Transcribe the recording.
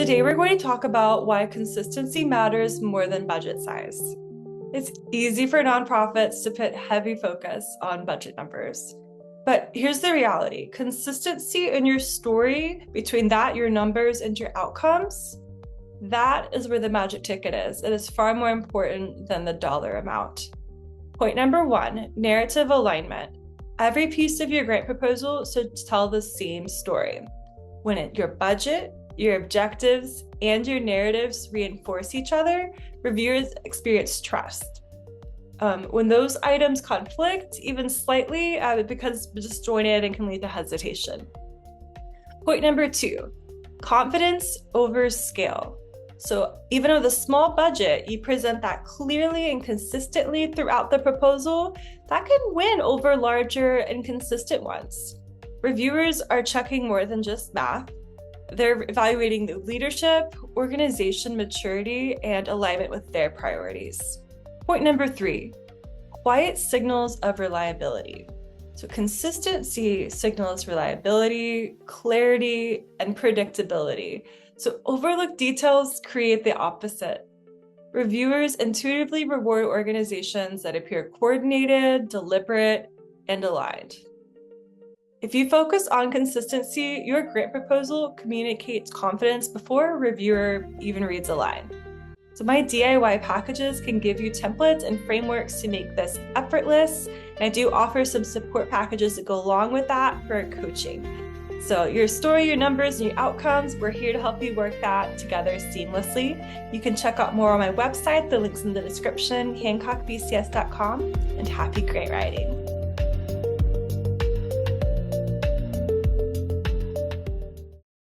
Today we're going to talk about why consistency matters more than budget size. It's easy for nonprofits to put heavy focus on budget numbers. But here's the reality. Consistency in your story between your numbers, and your outcomes, that is where the magic ticket is. It is far more important than the dollar amount. Point number 1, narrative alignment. Every piece of your grant proposal should tell the same story. When your budget, your objectives, and your narratives reinforce each other, reviewers experience trust. When those items conflict, even slightly, it becomes disjointed and can lead to hesitation. Point number 2, confidence over scale. So even with a small budget, you present that clearly and consistently throughout the proposal, that can win over larger and consistent ones. Reviewers are checking more than just math. They're evaluating the leadership, organization maturity, and alignment with their priorities. Point number 3, quiet signals of reliability. So consistency signals reliability, clarity, and predictability. So overlooked details create the opposite. Reviewers intuitively reward organizations that appear coordinated, deliberate, and aligned. If you focus on consistency, your grant proposal communicates confidence before a reviewer even reads a line. So my DIY packages can give you templates and frameworks to make this effortless. And I do offer some support packages that go along with that for coaching. So your story, your numbers, and your outcomes, we're here to help you work that together seamlessly. You can check out more on my website. The link's in the description, hancockbcs.com, and happy grant writing.